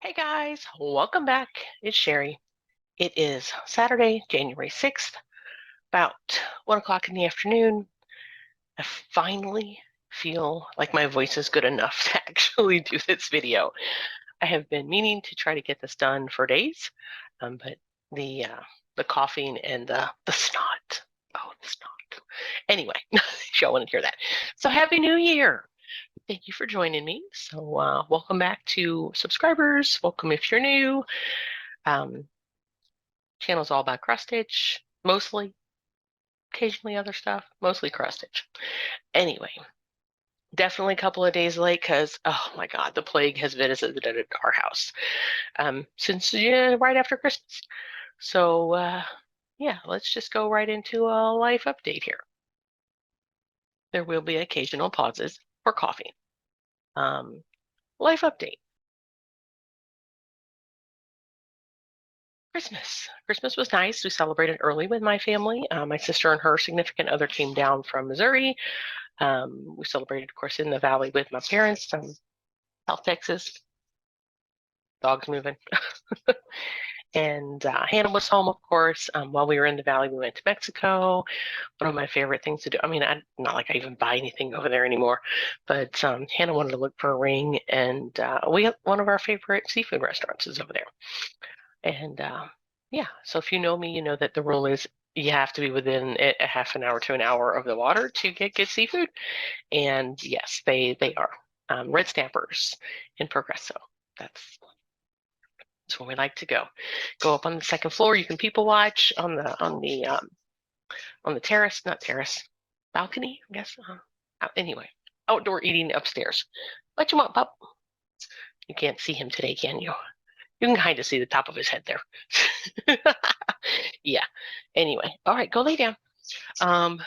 Hey guys, welcome back. It's Sherry. It is Saturday, January 6th, about 1 o'clock in the afternoon. I finally feel like my voice is good enough to actually do this video. I have been meaning to try to get this done for days, but the uh, the coughing and the snot. Oh, the snot. Anyway, y'all want to hear that. So Happy New Year. Thank you for joining me. So welcome back to subscribers. Welcome if you're new. Um, Channel's all about cross stitch, mostly, occasionally other stuff, mostly cross stitch. Anyway, definitely a couple of days late because, oh my God, the plague has visited our house since right after Christmas. So, yeah, let's just go right into a life update here. There will be occasional pauses for coffee. Life update. Christmas. Christmas was nice. We celebrated early with my family. My sister and her significant other came down from Missouri. We celebrated, of course, in the valley with my parents, South Texas. Dogs moving. And Hannah was home, of course. While we were in the valley, we went to Mexico. One of my favorite things to do. I mean, not like I even buy anything over there anymore, but Hannah wanted to look for a ring, and we have one of our favorite seafood restaurants is over there. And yeah, so if you know me, you know that the rule is you have to be within a half an hour to an hour of the water to get good seafood. And yes, they are red stampers in Progresso. That's that's where we like to go. Go up on the second floor. You can people watch on the terrace, not terrace, balcony, I guess. Anyway, outdoor eating upstairs. What you want, pup? You can't see him today, can you? You can kind of see the top of his head there. Yeah. Anyway, all right, go lay down.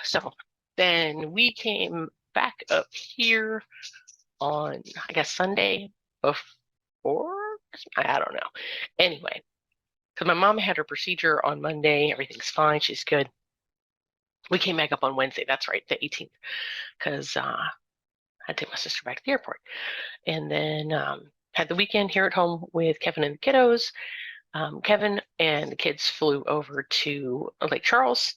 So then we came back up here on, I guess, Sunday before. I don't know. Anyway, because my mom had her procedure on Monday, everything's fine, she's good. We came back up on Wednesday. That's right, the 18th, because I had to take my sister back to the airport, and then had the weekend here at home with Kevin and the kiddos. Kevin and the kids flew over to Lake Charles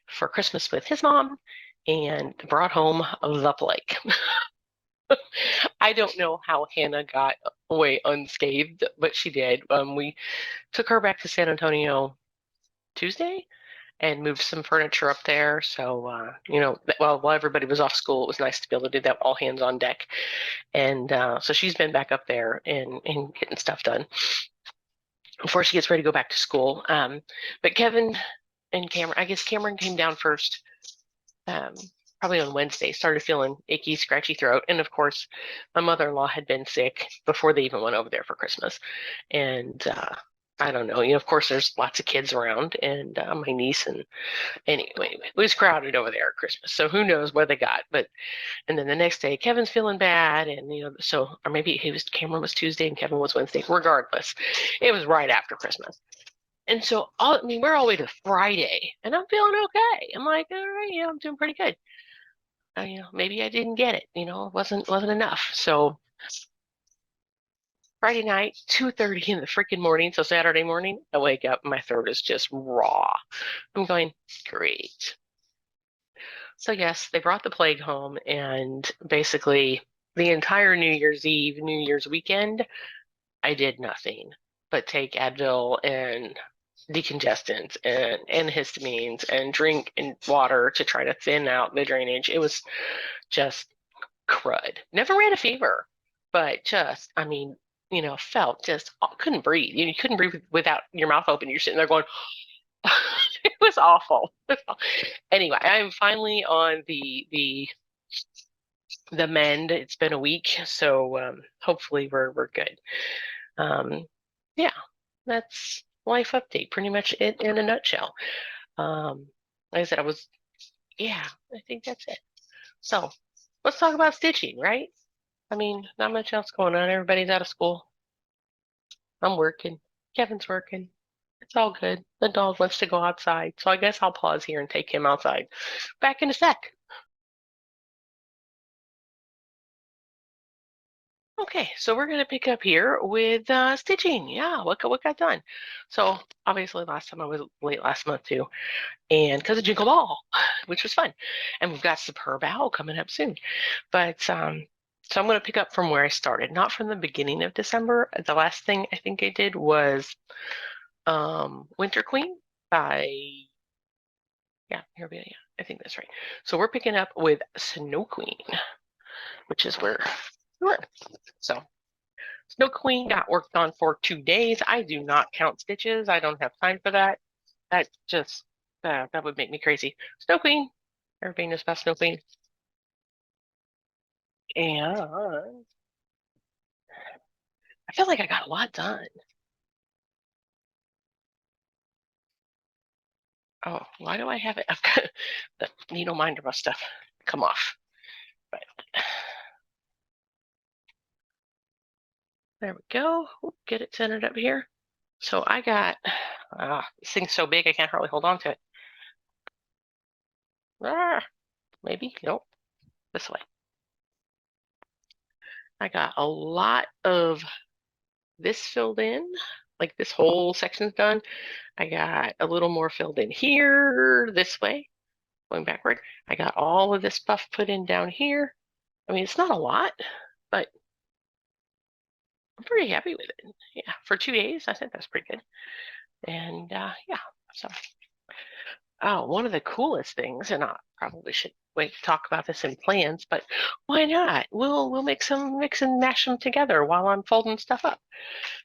for Christmas with his mom and brought home the plague. I don't know how Hannah got away unscathed, but she did. We took her back to San Antonio Tuesday and moved some furniture up there. So, while everybody was off school, it was nice to be able to do that all hands on deck. And so she's been back up there and getting stuff done before she gets ready to go back to school. But Kevin and Cameron, I guess Cameron came down first, um, probably on Wednesday, started feeling icky, scratchy throat. And of course, my mother-in-law had been sick before they even went over there for Christmas. And I don't know, of course, there's lots of kids around, and my niece, and anyway, it was crowded over there at Christmas. So who knows what they got? But and then the next day, Kevin's feeling bad, and so or maybe Cameron was Tuesday and Kevin was Wednesday. Regardless, it was right after Christmas. And so, we're all the way to Friday, and I'm feeling okay. I'm like, all right, I'm doing pretty good. Maybe I didn't get it. It wasn't enough. So Friday night, 2:30 in the freaking morning. So Saturday morning, I wake up, my throat is just raw. I'm going, great. So yes, they brought the plague home, and basically the entire New Year's Eve, New Year's weekend, I did nothing but take Advil and decongestants and antihistamines and drink and water to try to thin out the drainage. It was just crud. Never ran a fever, but just, felt just couldn't breathe. You couldn't breathe without your mouth open. You're sitting there going, it was awful. Anyway, I'm finally on the mend. It's been a week, so hopefully we're good. Yeah, that's life update. Pretty much it in a nutshell. Like I said, yeah, I think that's it. So let's talk about stitching, right? Not much else going on. Everybody's out of school. I'm working. Kevin's working. It's all good. The dog wants to go outside, so I guess I'll pause here and take him outside. Back in a sec. Okay, so we're gonna pick up here with stitching. Yeah, what got done? So obviously last time I was late last month too, and because of Jingle Ball, which was fun, and we've got Superb Owl coming up soon. But so I'm gonna pick up from where I started, not from the beginning of December. The last thing I think I did was Winter Queen by here we yeah, I think that's right. So we're picking up with Snow Queen, which is where we were. So Snow Queen got worked on for 2 days. I do not count stitches. I don't have time for that. That just that would make me crazy. Snow Queen. Everybody knows about Snow Queen. And I feel like I got a lot done. Oh, why do I have it? I've got the needle minder must have come off. But there we go. Get it centered up here. So I got this thing's so big I can't hardly hold on to it. Maybe nope. This way. I got a lot of this filled in, like this whole section's done. I got a little more filled in here this way, going backward. I got all of this stuff put in down here. I mean, it's not a lot, but I'm pretty happy with it. Yeah, for 2 days, I think that's pretty good. And yeah, so one of the coolest things, and I probably should wait to talk about this in plans, but why not? We'll make some mix and mash them together while I'm folding stuff up.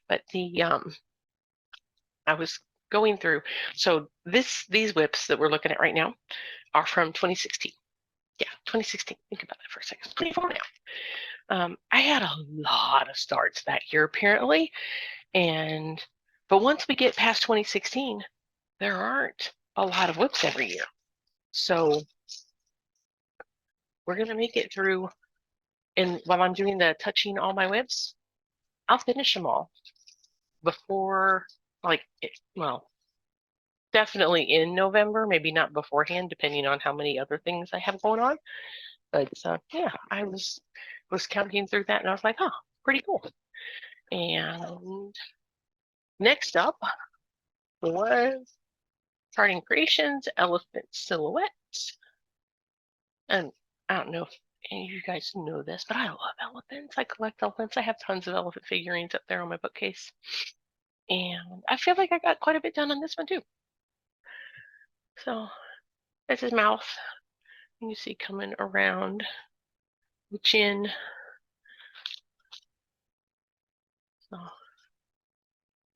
But I was going through, so these whips that we're looking at right now are from 2016. Yeah, 2016. Think about that for a second. It's 24 now. I had a lot of starts that year apparently, but once we get past 2016, there aren't a lot of whips every year. So we're gonna make it through. And while I'm doing the touching all my whips, I'll finish them all before, well, definitely in November, maybe not beforehand, depending on how many other things I have going on. But yeah, I was counting through that and I was like, oh, pretty cool. And next up was Charting Creations, Elephant Silhouettes. And I don't know if any of you guys know this, but I love elephants. I collect elephants. I have tons of elephant figurines up there on my bookcase. And I feel like I got quite a bit done on this one too. So that's his mouth. You see coming around the chin. So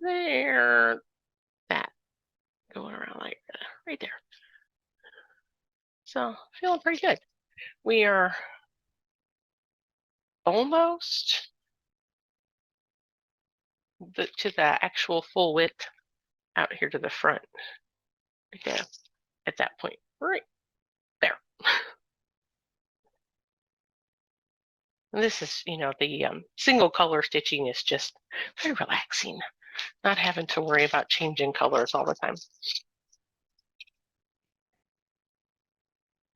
there, that going around like that, right there. So feeling pretty good. We are almost to the actual full width out here to the front. Okay, at that point, right there. And this is, the single color stitching is just very relaxing, not having to worry about changing colors all the time.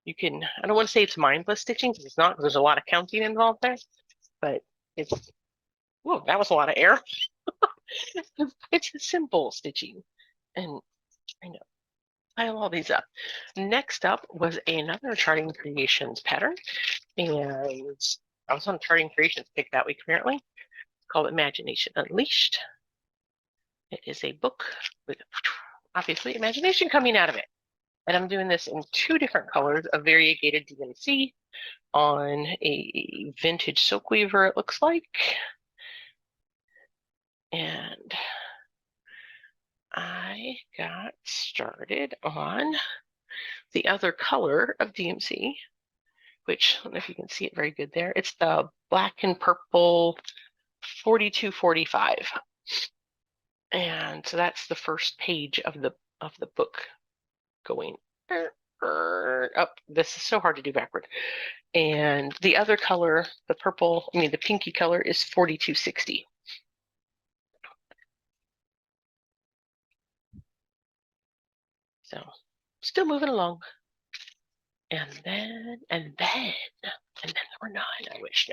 You can, I don't want to say it's mindless stitching because it's not, there's a lot of counting involved there, but it's, whoa, that was a lot of air. It's a simple stitching. And I know, pile all these up. Next up was another Charting Creations pattern. And I was on Charting Creations pick that week apparently. It's called Imagination Unleashed. It is a book with obviously imagination coming out of it. And I'm doing this in 2 different colors, a variegated DMC on a vintage silk weaver, it looks like. And I got started on the other color of DMC, which I don't know if you can see it very good there. It's the black and purple 4245. And so that's the first page of the book going up. This is so hard to do backward. And the other color, the pinky color is 4260. So still moving along. And then we're not, I wish,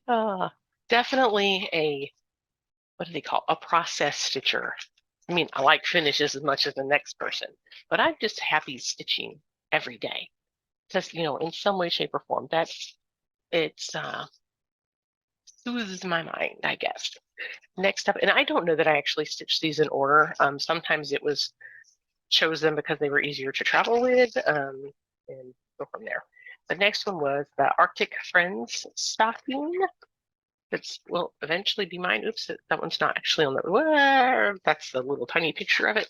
no. Uh, definitely a, what do they call, a process stitcher. I mean, I like finishes as much as the next person, but I'm just happy stitching every day. Just, in some way, shape, or form. It's soothes my mind, I guess. Next up, and I don't know that I actually stitched these in order. Sometimes it was chose them because they were easier to travel with, and go from there. The next one was the Arctic Friends stocking. That will eventually be mine. Oops, that one's not actually on the. That's the little tiny picture of it.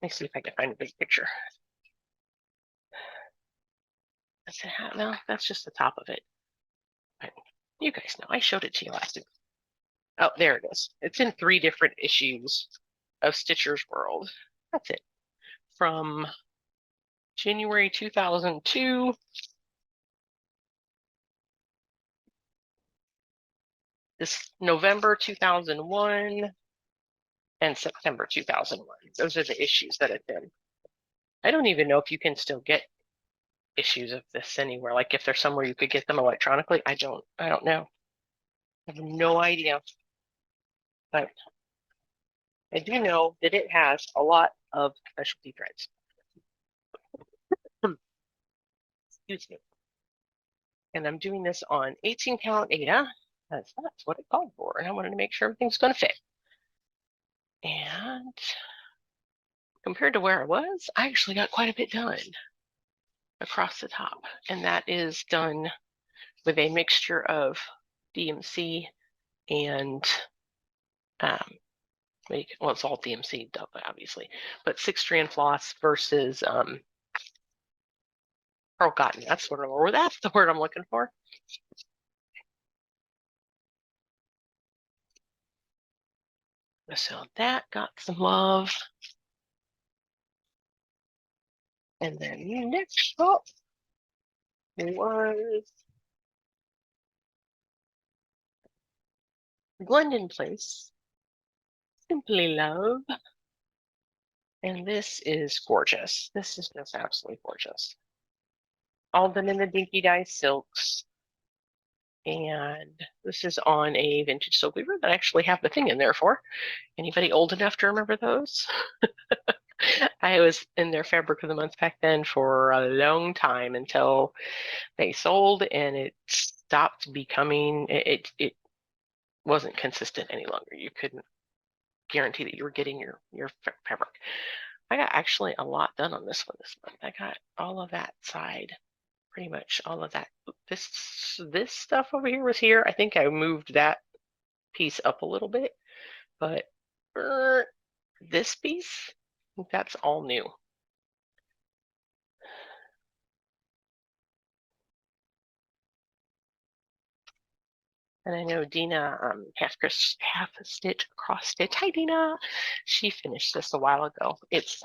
Let me see if I can find a big picture. Does it have, no, that's just the top of it. But you guys know, I showed it to you last week. Oh, there it is. It's in 3 different issues of Stitcher's World. That's it. From January 2002, this November 2001, and September 2001. Those are the issues that have been. I don't even know if you can still get issues of this anywhere. Like if there's somewhere you could get them electronically, I don't know. I have no idea. But I do know that it has a lot of specialty threads. Excuse me. And I'm doing this on 18 count Ada. That's what it called for. And I wanted to make sure everything's going to fit. And compared to where I was, I actually got quite a bit done across the top. And that is done with a mixture of DMC and well, it's all DMC, obviously, but 6-strand floss versus pearl cotton. That's the word I'm looking for. So that got some love. And then next up was Glendon Place, Simply Love. And this is gorgeous. This is just absolutely gorgeous. All done in the Dinky Dye silks. And this is on a vintage silk weaver that I actually have the thing in there for. Anybody old enough to remember those? I was in their fabric of the month back then for a long time until they sold and it stopped becoming, it wasn't consistent any longer. You couldn't guarantee that you were getting your fabric. I got actually a lot done on this one this month. I got all of that side, pretty much all of that. This stuff over here was here. I think I moved that piece up a little bit, but this piece, that's all new. And I know Dina, half stitch, cross stitch. Hi, Dina. She finished this a while ago. It's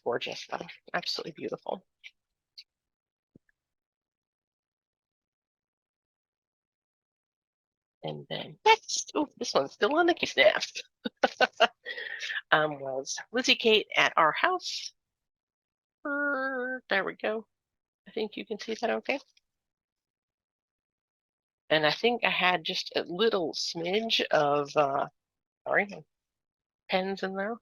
gorgeous, though. Absolutely beautiful. And then next, oh, this one's still on the case nest. Was Lizzie Kate at our house. There we go. I think you can see that okay. And I think I had just a little smidge of, sorry, pens in there.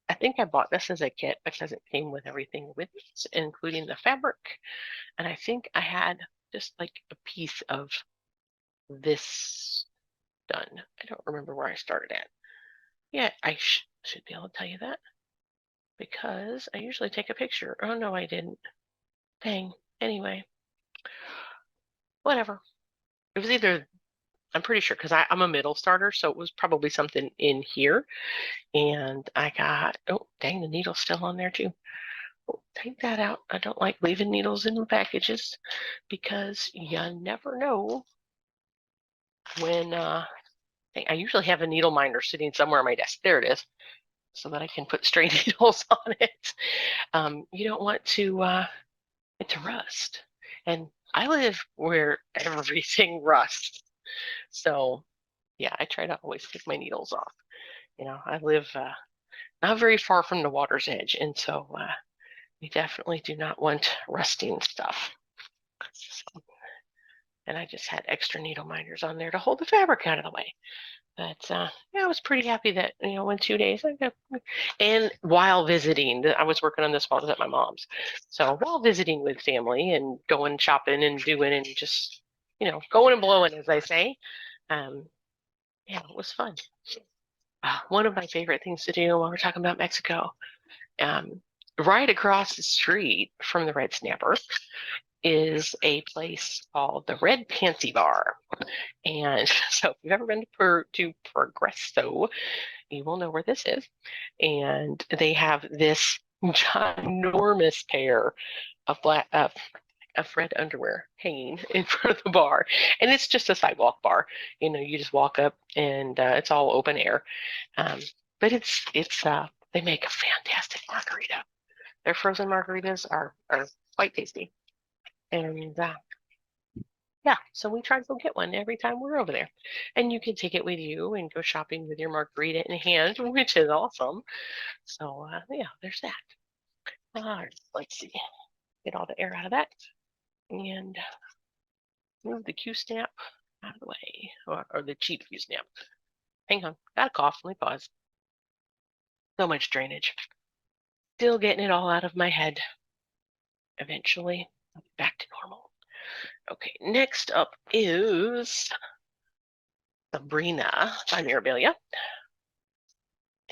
I think I bought this as a kit because it came with everything with it, including the fabric. And I think I had just like a piece of this done. I don't remember where I started at. Yeah, I should be able to tell you that because I usually take a picture. Oh, no, I didn't. Dang. Anyway, whatever. It was either, I'm pretty sure, because I'm a middle starter, so it was probably something in here. And I got, oh, dang, the needle's still on there too. Oh, take that out. I don't like leaving needles in packages because you never know when, I usually have a needle minder sitting somewhere on my desk. There it is, so that I can put stray needles on it. You don't want it to rust. And I live where everything rusts. So yeah, I try to always take my needles off. I live not very far from the water's edge, and so we definitely do not want rusting stuff. So, and I just had extra needle minders on there to hold the fabric out of the way. But yeah, I was pretty happy that, in 2 days I got, and while visiting, I was working on this while I was at my mom's. So while visiting with family and going shopping and doing and just, going and blowing, as I say, um, yeah, it was fun. One of my favorite things to do while we're talking about Mexico, right across the street from the Red Snapper is a place called the Red Pansy Bar. And so if you've ever been to Progresso, you will know where this is. And they have this ginormous pair of red underwear hanging in front of the bar. And it's just a sidewalk bar. You just walk up and it's all open air. Um, but they make a fantastic margarita. Their frozen margaritas are quite tasty. And yeah, so we try to go get one every time we're over there. And you can take it with you and go shopping with your margarita in hand, which is awesome. So yeah, there's that. All right, let's see. Get all the air out of that and move the Q snap out of the way, or the cheap Q snap. Hang on, got a cough. Let me pause. So much drainage. Still getting it all out of my head. Eventually, I'll be back to normal. Okay, next up is Sabrina by Mirabilia.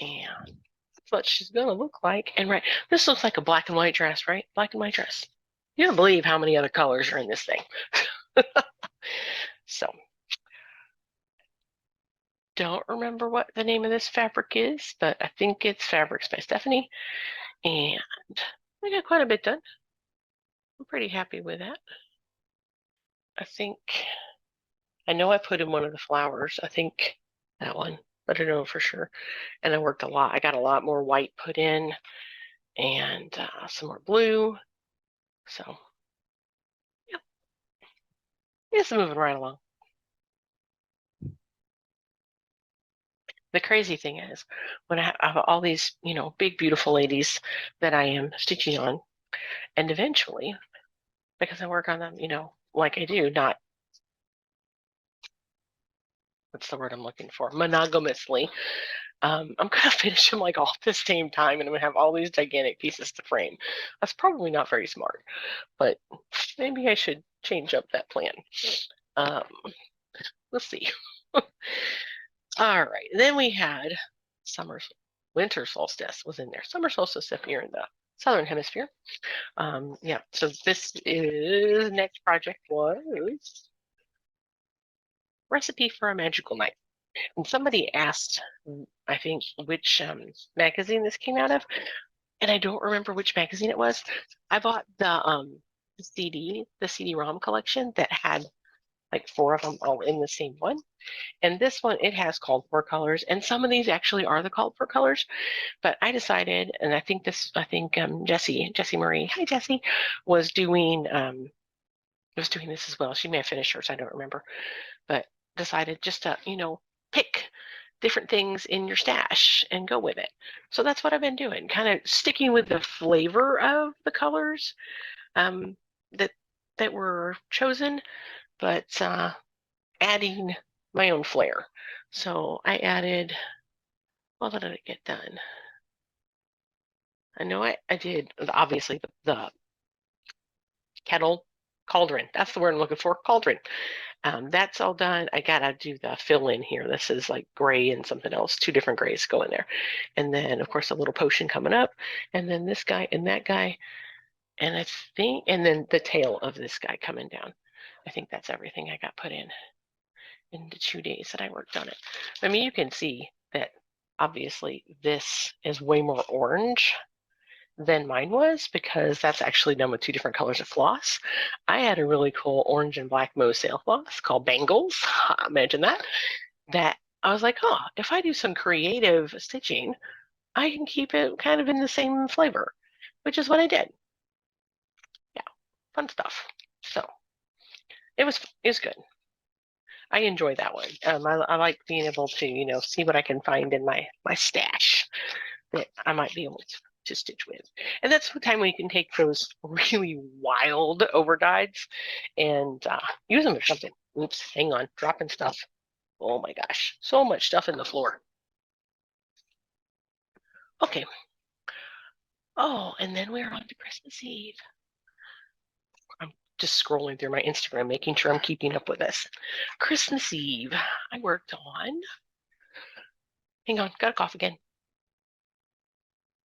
And that's what she's going to look like. And right, this looks like a black and white dress, right? Black and white dress. You don't believe how many other colors are in this thing. So, don't remember what the name of this fabric is, but I think it's Fabrics by Stephanie. And I got quite a bit done. I'm pretty happy with that. I know I put in one of the flowers. I think that one, but I don't know for sure. And I worked a lot. I got a lot more white put in and some more blue. So, yeah, it's moving right along. The crazy thing is, when I have all these, big, beautiful ladies that I am stitching on, and eventually, because I work on them, like I do, not, what's the word I'm looking for, monogamously, I'm going to finish them like all at the same time, and I'm going to have all these gigantic pieces to frame. That's probably not very smart, but maybe I should change up that plan. Let's see. All right, then we had winter solstice was in there. Summer solstice up here in the southern hemisphere. Yeah, so this is next project was recipe for a magical night. And somebody asked, I think, which magazine this came out of, and I don't remember which magazine it was. I bought the CD-ROM collection that had like 4 of them all in the same one. And this one, it has called for colors, and some of these actually are the called for colors. But I decided, and I think Jessie Marie, hi Jessie, was doing this as well. She may have finished hers, I don't remember, but decided just to pick different things in your stash and go with it. So that's what I've been doing, kind of sticking with the flavor of the colors that were chosen, but adding my own flair. So I added, what did I get done? I know I did, obviously, the cauldron. That's the word I'm looking for, cauldron. That's all done. I gotta do the fill in here. This is like gray and something else, 2 different grays go in there. And then, of course, a little potion coming up. And then this guy and that guy. And and then the tail of this guy coming down. I think that's everything I got put in the 2 days that I worked on it. I mean, you can see that obviously this is way more orange than mine was because that's actually done with 2 different colors of floss. I had a really cool orange and black Mo sail floss called Bangles. Imagine that. That I was like, oh, if I do some creative stitching, I can keep it kind of in the same flavor, which is what I did. Yeah, fun stuff. So it was good. I enjoy that one. I like being able to, see what I can find in my stash that I might be able to. to stitch with. And that's the time when you can take those really wild overdyes and use them or something. Oops, hang on, dropping stuff. Oh my gosh, so much stuff in the floor. Okay. Oh, and then we're on to Christmas Eve. I'm just scrolling through my Instagram, making sure I'm keeping up with this. Christmas Eve, I worked on. Hang on, got a cough again.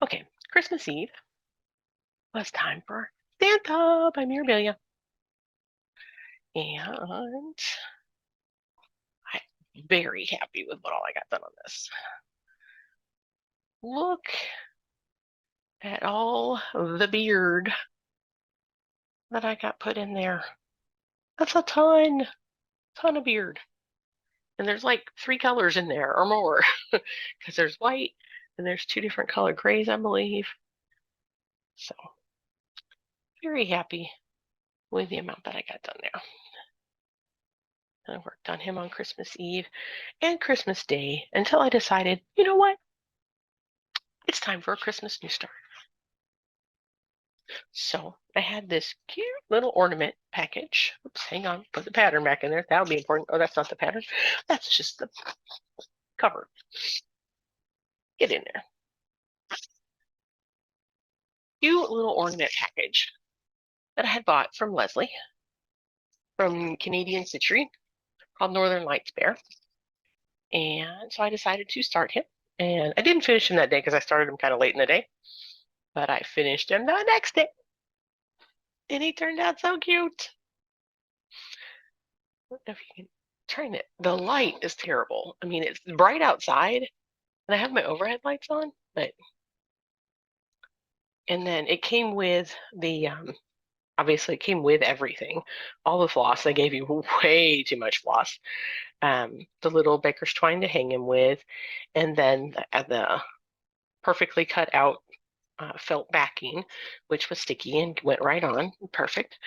Okay, Christmas Eve was time for Santa by Mirabilia. And I'm very happy with what all I got done on this. Look at all the beard that I got put in there. That's a ton of beard. And there's like 3 colors in there or more because there's white and there's 2 different color grays, I believe. So very happy with the amount that I got done now. And I worked on him on Christmas Eve and Christmas Day until I decided, you know what? It's time for a Christmas new start. So I had this cute little ornament package. Oops, hang on, put the pattern back in there. That would be important. Oh, that's not the pattern. That's just the cover. Get in there. Cute little ornament package that I had bought from Leslie from Canadian Stitchery called Northern Lights Bear. And so I decided to start him. And I didn't finish him that day because I started him kind of late in the day, but I finished him the next day. And he turned out so cute. I don't know if you can turn it. The light is terrible. I mean, it's bright outside, and I have my overhead lights on, but and then it came with the obviously it came with everything, all the floss. They gave you way too much floss. The little baker's twine to hang him with, and then the perfectly cut out felt backing, which was sticky and went right on. Perfect.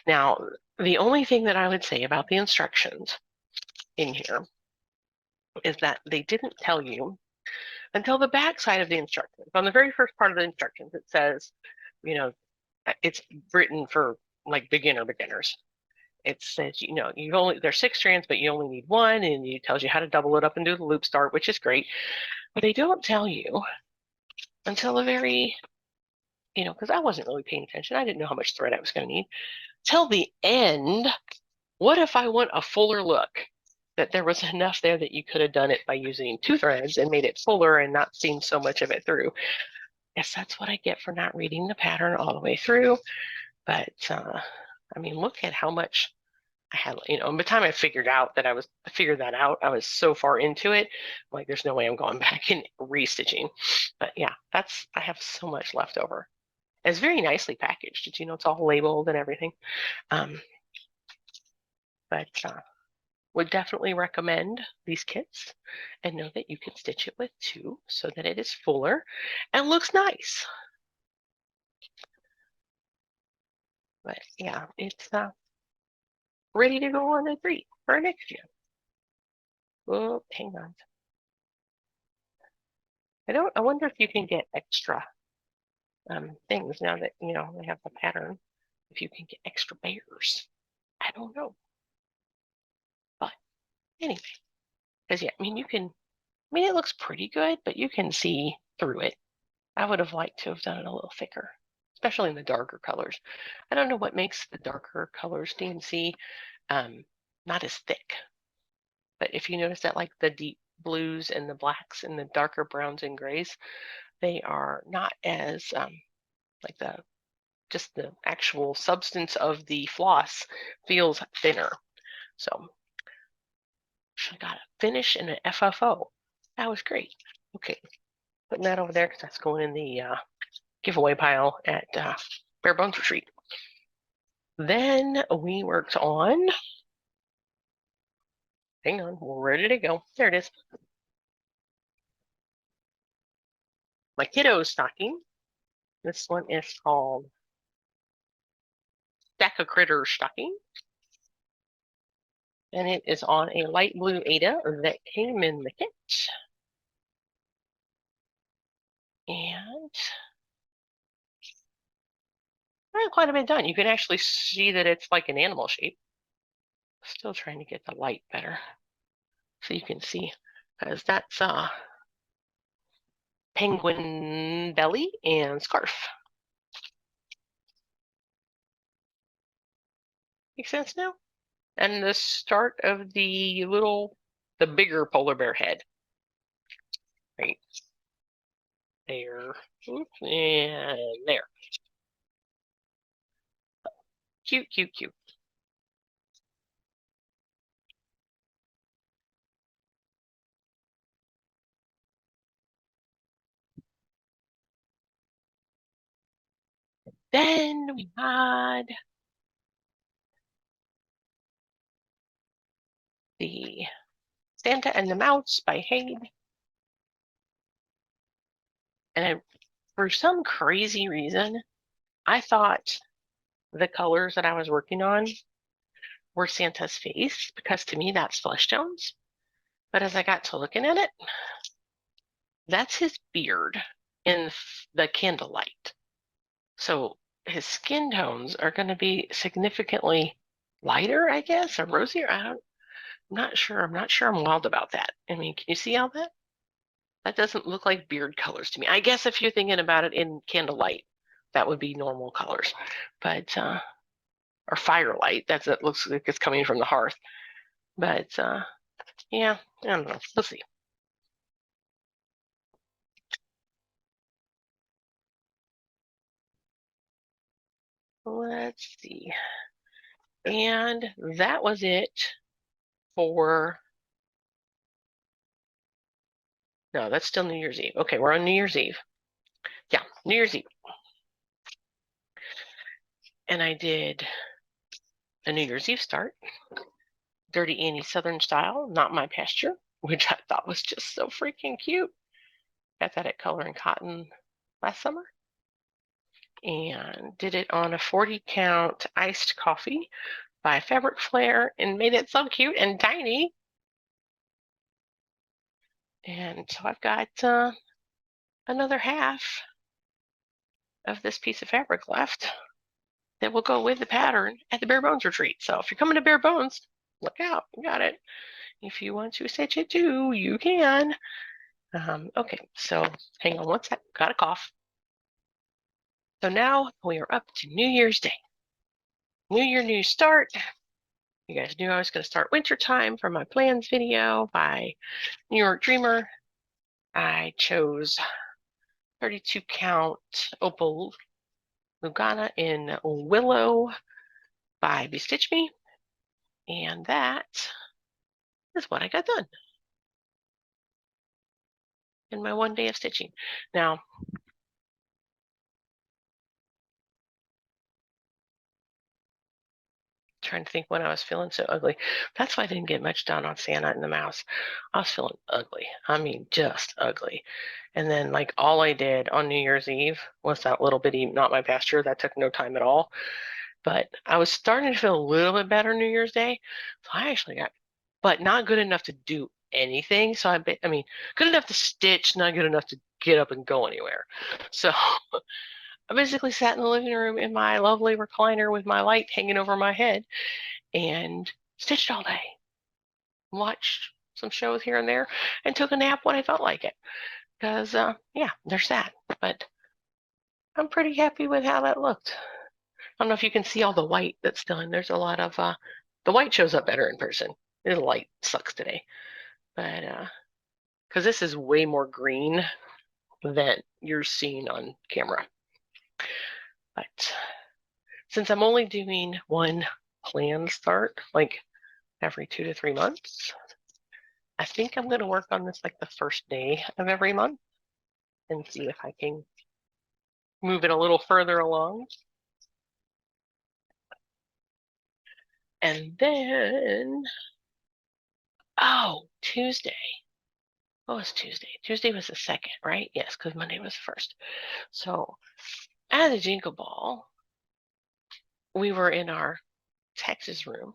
Now, the only thing that I would say about the instructions in here is that they didn't tell you until the back side of the instructions. On the very first part of the instructions, it says, you know, it's written for like beginners. It says, you only there's 6 strands, but you only need 1, and it tells you how to double it up and do the loop start, which is great. But they don't tell you until the very, because I wasn't really paying attention. I didn't know how much thread I was going to need. Till the end, what if I want a fuller look? That there was enough there that you could have done it by using 2 threads and made it fuller and not seen so much of it through. Yes, that's what I get for not reading the pattern all the way through. But I mean, look at how much I had, and by the time I figured that out, I was so far into it, like there's no way I'm going back and restitching. But yeah, I have so much left over. It's very nicely packaged. It's all labeled and everything. But would definitely recommend these kits and know that you can stitch it with 2 so that it is fuller and looks nice. But yeah, it's ready to go on a 3 for next year. Oh, hang on. I wonder if you can get extra things now that, they have the pattern. If you can get extra bears. I don't know. But anyway, because yeah, I mean, it looks pretty good, but you can see through it. I would have liked to have done it a little thicker, especially in the darker colors. I don't know what makes the darker colors DMC not as thick. But if you notice that like the deep blues and the blacks and the darker browns and grays, they are not as like just the actual substance of the floss feels thinner. So I got a finish and an FFO. That was great. Okay, putting that over there because that's going in the giveaway pile at Bare Bones Retreat. Then we worked on, hang on, we're ready to go. There it is. My kiddo's stocking. This one is called Stack of Critters stocking. And it is on a light blue Ada that came in the kit. And quite a bit done. You can actually see that it's like an animal shape. Still trying to get the light better so you can see, because that's penguin belly and scarf. Make sense now? And the start of the bigger polar bear head. Right there. Oops, and there. Cute, cute, cute. Then we had the Santa and the Mouse by Haid. And for some crazy reason, I thought the colors that I was working on were Santa's face, because to me that's flesh tones. But as I got to looking at it, that's his beard in the candlelight. So his skin tones are going to be significantly lighter, I guess, or rosier. I'm not sure. I'm not sure I'm wild about that. I mean, can you see all that? That doesn't look like beard colors to me. I guess if you're thinking about it in candlelight, that would be normal colors. But or firelight, it looks like it's coming from the hearth. But yeah, I don't know. We'll see. Let's see. And that was it for, no, that's still New Year's Eve. Okay, we're on New Year's Eve. Yeah, New Year's Eve. And I did a New Year's Eve start, Dirty Annie Southern style, not my pasture, which I thought was just so freaking cute. Got that at Color and Cotton last summer. And did it on a 40 count iced coffee by Fabric Flare and made it so cute and tiny. And so I've got another half of this piece of fabric left that will go with the pattern at the Bare Bones retreat. So if you're coming to Bare Bones, look out, you got it. If you want to stitch it too, you can. Okay, so hang on one sec, got a cough. So now we are up to New Year's Day. New Year, new start. You guys knew I was going to start wintertime for my plans video by New York Dreamer. I chose 32 count Opal Lugana in Willow by Bestitch Me. And that is what I got done in my one day of stitching. Now, trying to think when I was feeling so ugly. That's why I didn't get much done on Santa and the Mouse. I was feeling ugly. I mean, just ugly. And then, like, all I did on New Year's Eve was that little bitty Not My Pasture. That took no time at all. But I was starting to feel a little bit better New Year's Day. So I actually got, but not good enough to do anything. So I mean, good enough to stitch, not good enough to get up and go anywhere. So I basically sat in the living room in my lovely recliner with my light hanging over my head and stitched all day, watched some shows here and there, and took a nap when I felt like it. Because, yeah, there's that. But I'm pretty happy with how that looked. I don't know if you can see all the white that's still in. There's a lot of, the white shows up better in person. The light sucks today. But, because this is way more green than you're seeing on camera. But since I'm only doing one plan start, like every 2 to 3 months, I think I'm going to work on this like the first day of every month and see if I can move it a little further along. And then, oh, Tuesday. What was Tuesday? Tuesday was the second, right? Yes, because Monday was the first. So at the Jingle Ball, we were in our Texas room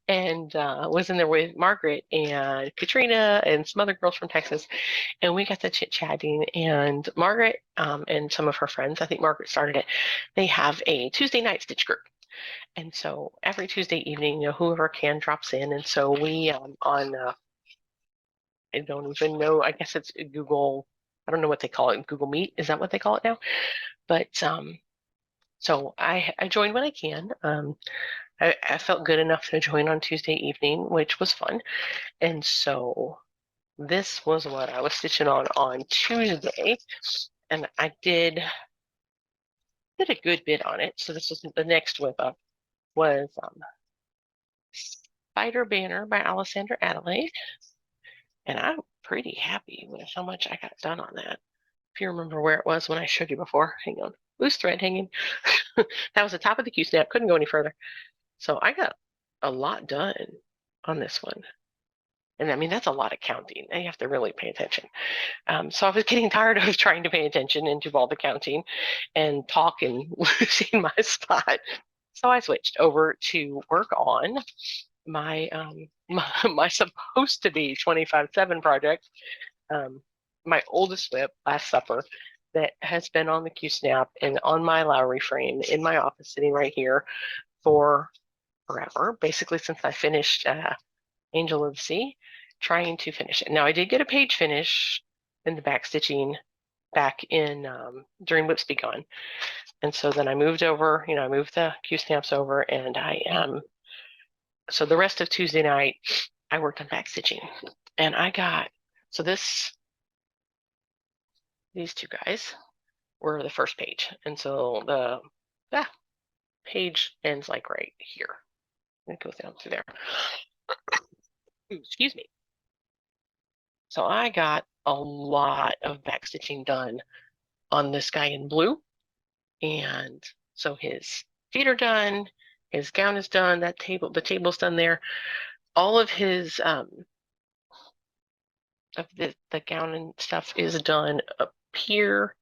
and was in there with Margaret and Katrina and some other girls from Texas. And we got to chit-chatting. And Margaret and some of her friends, I think Margaret started it, they have a Tuesday night stitch group. And so every Tuesday evening, whoever can drops in. And so we I don't even know, I guess it's Google, I don't know what they call it, Google Meet. Is that what they call it now? But so I join when I can. I felt good enough to join on Tuesday evening, which was fun. And so this was what I was stitching on Tuesday. And I did a good bit on it. So this was the next whip up was Spider Banner by Alessandra Adelaide. And I'm pretty happy with how much I got done on that. If you remember where it was when I showed you before, hang on. Loose thread hanging. That was the top of the Q snap, couldn't go any further. So I got a lot done on this one. And I mean, that's a lot of counting. You have to really pay attention. So I was getting tired of trying to pay attention and do all the counting and talk and losing my spot. So I switched over to work on my my supposed to be 25/7 project, my oldest whip, Last Supper, that has been on the Q snap and on my Lowry frame in my office, sitting right here for forever, basically since I finished Angel of the Sea, trying to finish it. Now I did get a page finish in the back stitching back in during Whips Be Gone, and so then I moved over. I moved the Q snaps over, and I am. So the rest of Tuesday night, I worked on back stitching, and I got these two guys were the first page, and so the page ends like right here. It goes down through there. Excuse me. So I got a lot of backstitching done on this guy in blue. And so his feet are done, his gown is done, the table's done there. All of his of the gown and stuff is done up here.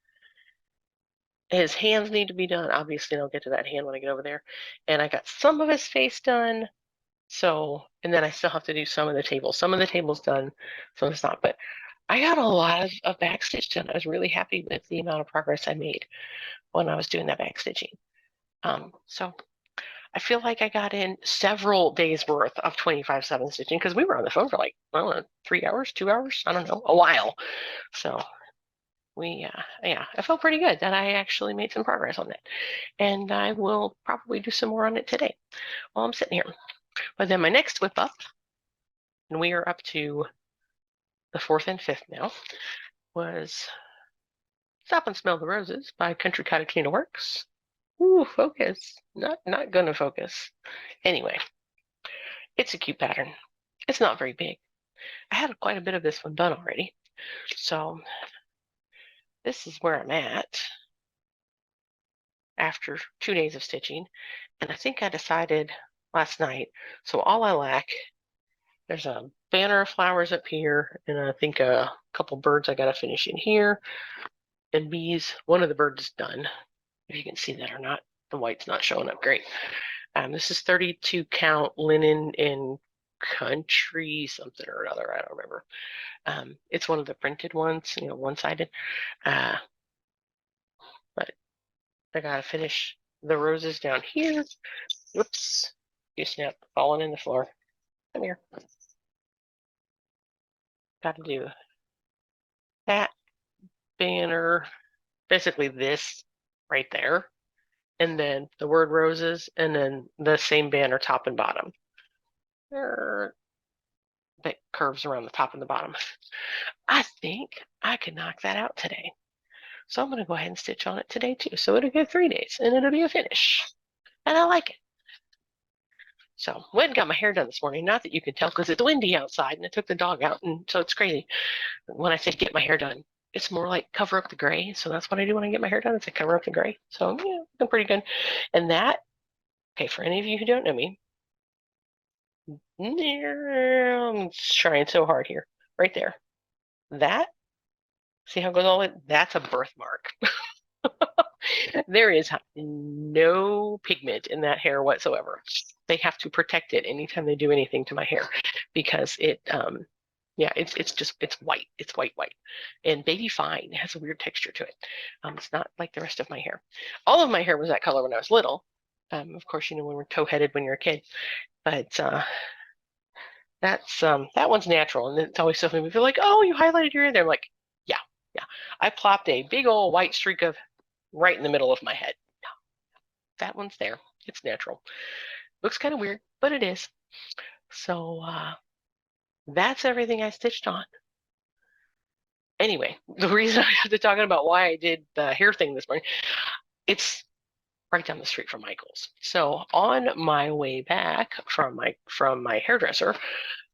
His hands need to be done. Obviously, I'll get to that hand when I get over there. And I got some of his face done. So, and then I still have to do some of the table. Some of the table's done, some it's not. But I got a lot of backstitch done. I was really happy with the amount of progress I made when I was doing that backstitching. So I feel like I got in several days worth of 25/7 stitching because we were on the phone for like, I don't know, 3 hours, 2 hours, I don't know, a while. So yeah, I felt pretty good that I actually made some progress on that. And I will probably do some more on it today while I'm sitting here. But then my next whip up, and we are up to the 4th and 5th now, was Stop and Smell the Roses by Country Cottage Works. Ooh, focus. Not gonna focus. Anyway, it's a cute pattern. It's not very big. I had quite a bit of this one done already. So this is where I'm at after 2 days of stitching. And I think I decided last night, so all I lack, there's a banner of flowers up here, and I think a couple birds I gotta finish in here, and bees. One of the birds is done, if you can see that or not. The white's not showing up great. This is 32 count linen in country something or another. I don't remember. It's one of the printed ones, one-sided. But I gotta finish the roses down here. Whoops, you snap, falling in the floor. Come here. Gotta do that banner, basically this right there, and then the word roses, and then the same banner top and bottom. That curves around the top and the bottom. I think I can knock that out today. So I'm going to go ahead and stitch on it today too. So it'll go 3 days and it'll be a finish. And I like it. So went and got my hair done this morning. Not that you can tell because it's windy outside and I took the dog out, and so it's crazy. When I say get my hair done, it's more like cover up the gray. So that's what I do when I get my hair done. It's like cover up the gray. So yeah, I'm pretty good. And that, okay, for any of you who don't know me, I'm trying so hard here. Right there. That, see how it goes all in? That's a birthmark. There is no pigment in that hair whatsoever. They have to protect it anytime they do anything to my hair because yeah, it's white. It's white. And baby fine has a weird texture to it. It's not like the rest of my hair. All of my hair was that color when I was little. Of course, when we're tow-headed when you're a kid, but that one's natural, and it's always so funny. People are like, "Oh, you highlighted your hair there." I'm like, "Yeah, yeah." I plopped a big old white streak of right in the middle of my head. That one's there. It's natural. Looks kind of weird, but it is. So that's everything I stitched on. Anyway, the reason I have to talking about why I did the hair thing this morning, it's right down the street from Michael's. So on my way back from my hairdresser,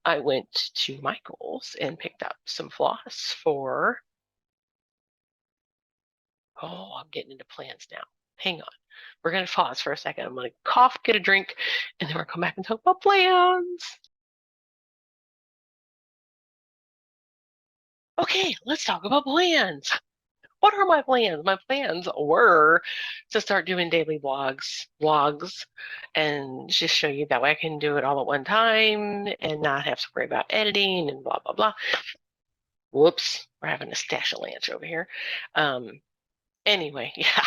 I went to Michael's and picked up some floss for. Oh, I'm getting into plans now. Hang on. We're going to pause for a second. I'm going to cough, get a drink, and then we'll come back and talk about plans. Okay, let's talk about plans. What are my plans? My plans were to start doing daily vlogs, and just show you that way I can do it all at one time and not have to worry about editing and blah, blah, blah. Whoops, we're having a stash of lunch over here. Anyway, yeah,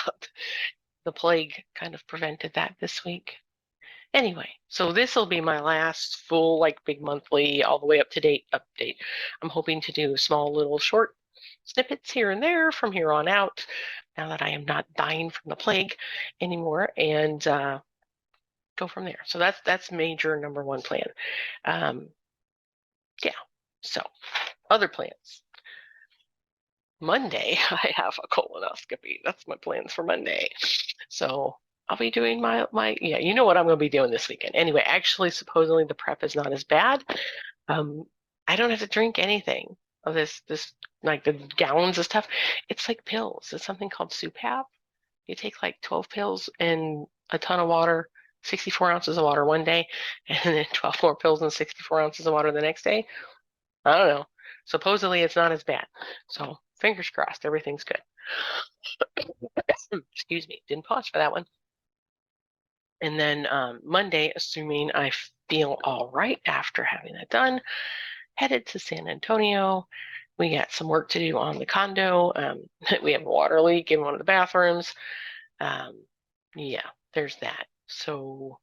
the plague kind of prevented that this week. Anyway, so this will be my last full, like, big monthly, all the way up to date update. I'm hoping to do small little short snippets here and there from here on out, now that I am not dying from the plague anymore, and go from there. So that's major number one plan. Yeah. So other plans. Monday, I have a colonoscopy. That's my plans for Monday. So I'll be doing my yeah, you know what I'm going to be doing this weekend. Anyway, actually, supposedly the prep is not as bad. I don't have to drink anything of this like the gallons of stuff. It's like pills. It's something called Supap. You take like 12 pills and a ton of water, 64 ounces of water one day, and then 12 more pills and 64 ounces of water the next day. I don't know. Supposedly it's not as bad. So fingers crossed, everything's good. Excuse me, didn't pause for that one. And then Monday, assuming I feel all right after having that done, headed to San Antonio. We got some work to do on the condo. We have a water leak in one of the bathrooms. Yeah, there's that. So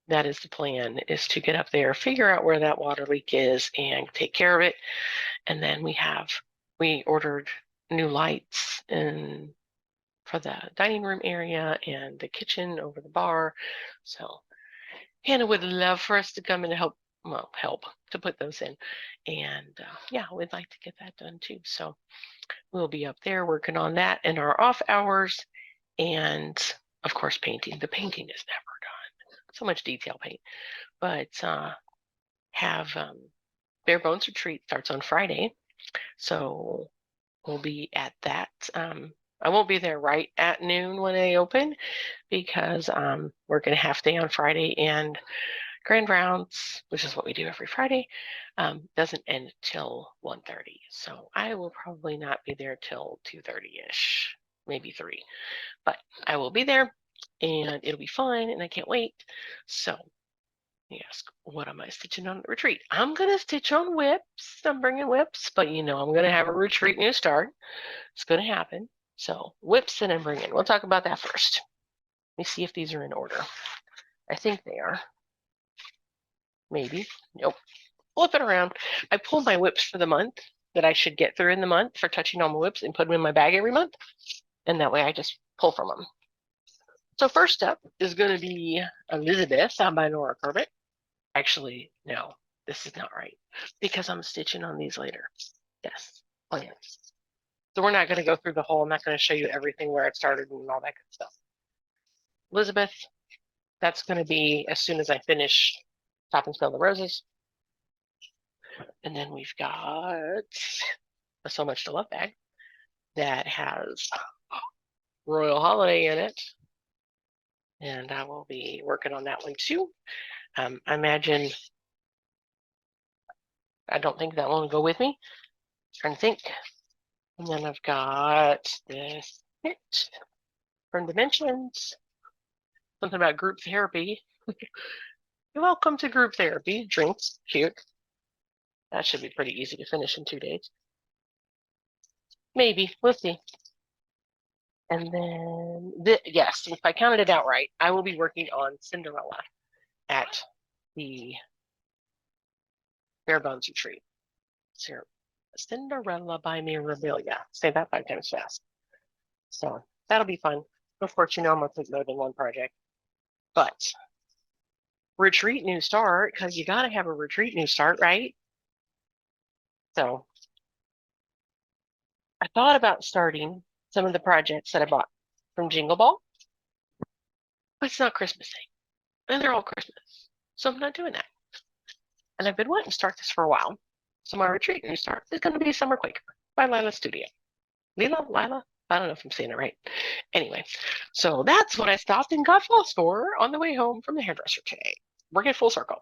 that is the plan, is to get up there, figure out where that water leak is, and take care of it. And then we ordered new lights and for the dining room area and the kitchen over the bar. So Hannah would love for us to come and help to put those in. And yeah, we'd like to get that done too. So we'll be up there working on that in our off hours. And of course, painting. The painting is never done. So much detail paint. But have Bare Bones Retreat starts on Friday. So we'll be at that. I won't be there right at noon when they open because I'm working a half day on Friday, and Grand Rounds, which is what we do every Friday, doesn't end till 1:30. So I will probably not be there till 2:30-ish, maybe 3. But I will be there, and it'll be fun, and I can't wait. So you ask, what am I stitching on the retreat? I'm going to stitch on whips. I'm bringing whips, but I'm going to have a retreat new start. It's going to happen. So whips that I'm bringing. We'll talk about that first. Let me see if these are in order. I think they are. Maybe. Nope. Flip it around. I pull my whips for the month that I should get through in the month for touching all my whips and put them in my bag every month. And that way I just pull from them. So first up is going to be Elizabeth by Nora Corbett. Actually, no, this is not right because I'm stitching on these later. Yes, plans. So we're not going to go through the whole. I'm not going to show you everything where it started and all that good stuff. Elizabeth, that's going to be as soon as I finish Top and Smell the Roses. And then we've got a So Much to Love bag that has Royal Holiday in it. And I will be working on that one too. I imagine, I don't think that one will go with me. Trying to think. And then I've got this knit from Dimensions. Something about group therapy. You're welcome to group therapy. Drinks, cute. That should be pretty easy to finish in 2 days. Maybe, we'll see. And then, yes, if I counted it out right, I will be working on Cinderella at the Bare Bones Retreat. Cinderella by Mirabilia. Say that 5 times fast. So that'll be fun. Of course, you know I'm going to put more than one project. But retreat new start, because you got to have a retreat new start, right? So I thought about starting some of the projects that I bought from Jingle Ball, but it's not Christmas Day, and they're all Christmas. So I'm not doing that. And I've been wanting to start this for a while. So my retreat new start is going to be Summer Quaker by Lila Studio. Lila? I don't know if I'm saying it right. Anyway, so that's what I stopped and got floss for on the way home from the hairdresser today. We're getting full circle.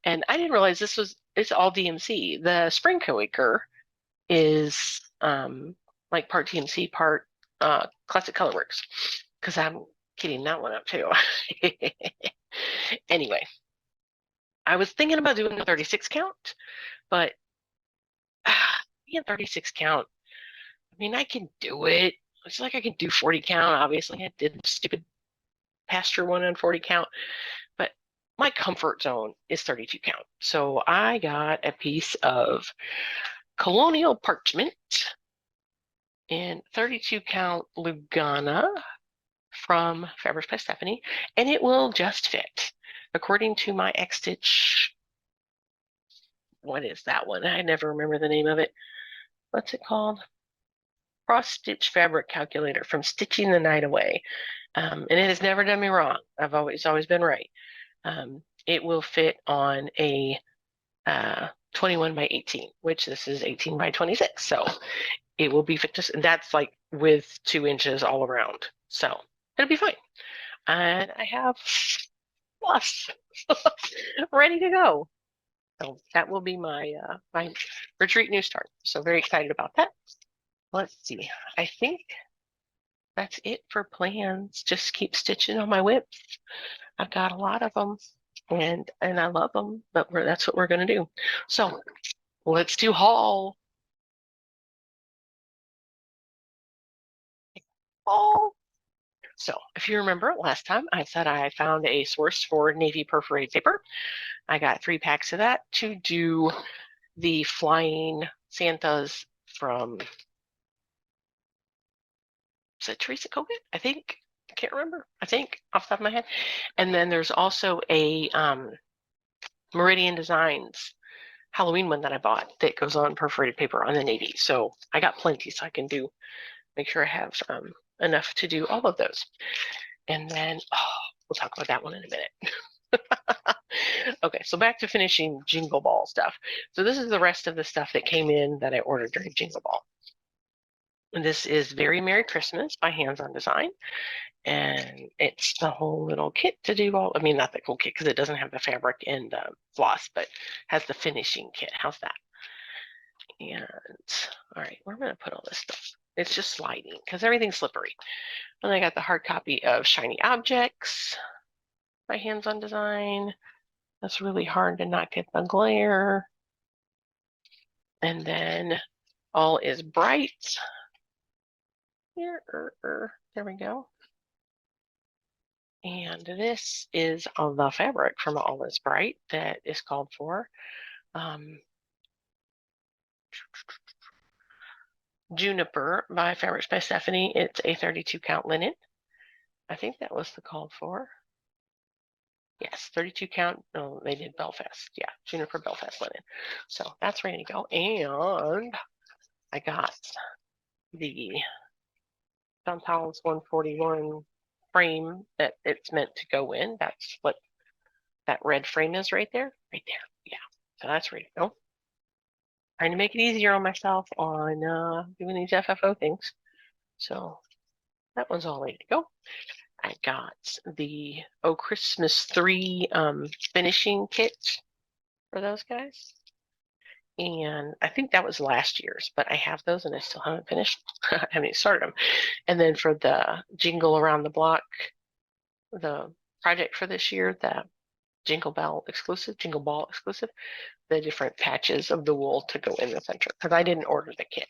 And I didn't realize it's all DMC. The Spring Quaker is like part DMC, part Classic Colorworks. Because I'm getting that one up too. Anyway, I was thinking about doing a 36 count, but being 36 count, I mean, I can do it. It's like I can do 40 count. Obviously, I did the stupid pasture one on 40 count, but my comfort zone is 32 count. So I got a piece of colonial parchment in 32 count Lugana from Fabrics by Stephanie, and it will just fit. According to my X-Stitch, what is that one? I never remember the name of it. What's it called? Cross Stitch Fabric Calculator from Stitching the Night Away. And it has never done me wrong. I've always been right. It will fit on a 21 by 18, which this is 18 by 26. So it will be fit to, that's like with 2 inches all around. So it'll be fine. And I have plus ready to go. So that will be my my retreat new start. So very excited about that. Let's see. I think that's it for plans. Just keep stitching on my whips. I've got a lot of them, and I love them, but that's what we're gonna do. So let's do haul. Haul. So if you remember last time, I said I found a source for navy perforated paper. I got 3 packs of that to do the flying Santas from, is it Teresa Kogut? I think. I can't remember. I think off the top of my head. And then there's also a Meridian Designs Halloween one that I bought that goes on perforated paper on the navy. So I got plenty, so I can make sure I have enough to do all of those. And then we'll talk about that one in a minute. Okay, so back to finishing Jingle Ball stuff. So this is the rest of the stuff that came in that I ordered during Jingle Ball. And this is Very Merry Christmas by Hands on Design. And it's the whole little kit to do all, I mean, not the whole kit because it doesn't have the fabric and the floss, but has the finishing kit. How's that? And all right, where am I going to put all this stuff? It's just sliding because everything's slippery. And I got the hard copy of Shiny Objects by Hands on Design. That's really hard to not get the glare. And then All is Bright. Here, there we go. And this is the fabric from All is Bright that is called for. Juniper by Fabrics by Stephanie. It's a 32 count linen. I think that was the called for. Yes, 32 count. No, they did Belfast. Yeah, Juniper Belfast linen. So that's ready to go. And I got the Chantal's 141 frame that it's meant to go in. That's what that red frame is right there. Right there. Yeah. So that's ready to go. Trying to make it easier on myself on doing these FFO things. So that one's all ready to go. I got the Oh Christmas 3 finishing kit for those guys. And I think that was last year's, but I have those and I still haven't finished. I haven't even started them. And then for the Jingle Around the Block, the project for this year, the Jingle Ball exclusive, the different patches of the wool to go in the center because I didn't order the kit.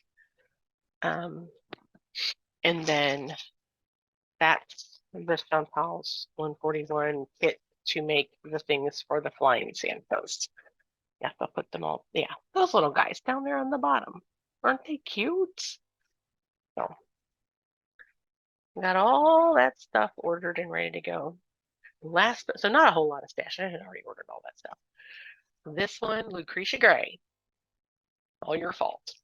And then that's the Chantal's 141 kit to make the things for the flying sandposts. Yeah, they'll put them all. Yeah, those little guys down there on the bottom. Aren't they cute? So got all that stuff ordered and ready to go. So not a whole lot of stash. I had already ordered all that stuff. This one, Lucretia Gray, all your fault.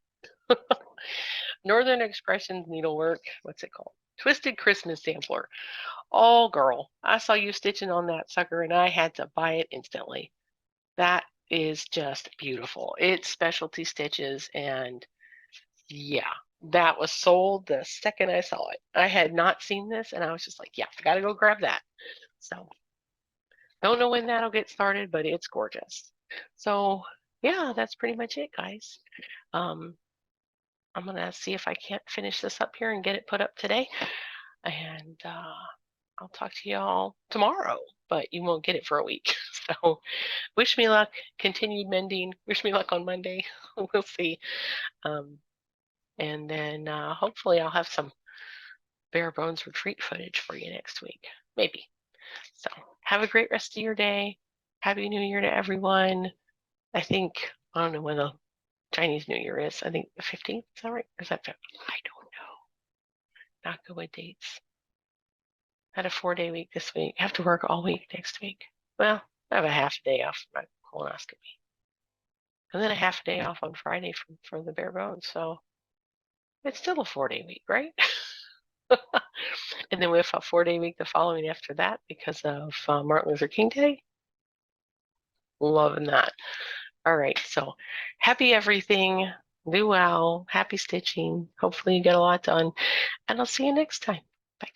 Northern Expressions needlework. What's it called? Twisted Christmas sampler. Oh, girl, I saw you stitching on that sucker and I had to buy it instantly. That is just beautiful. It's specialty stitches and yeah, that was sold the second I saw it. I had not seen this and I was just like, yeah, I gotta go grab that. So don't know when that'll get started, but it's gorgeous. So yeah, that's pretty much it, guys. Um, I'm gonna see if I can't finish this up here and get it put up today. And I'll talk to y'all tomorrow, but you won't get it for a week. So wish me luck, continued mending. Wish me luck on Monday. We'll see. And then hopefully I'll have some bare bones retreat footage for you next week. Maybe. So have a great rest of your day. Happy New Year to everyone. I think, I don't know when the Chinese New Year is. I think the 15th. Is that right? Or is that I don't know. Not good with dates. Had a 4-day week this week. I have to work all week next week. Well, I have a half a day off for my colonoscopy. And then a half a day off on Friday for the bare bones. So it's still a 4-day week, right? And then we have a 4-day week the following after that because of Martin Luther King Day. Loving that. All right, so happy everything. Do well. Happy stitching. Hopefully you get a lot done. And I'll see you next time. Bye.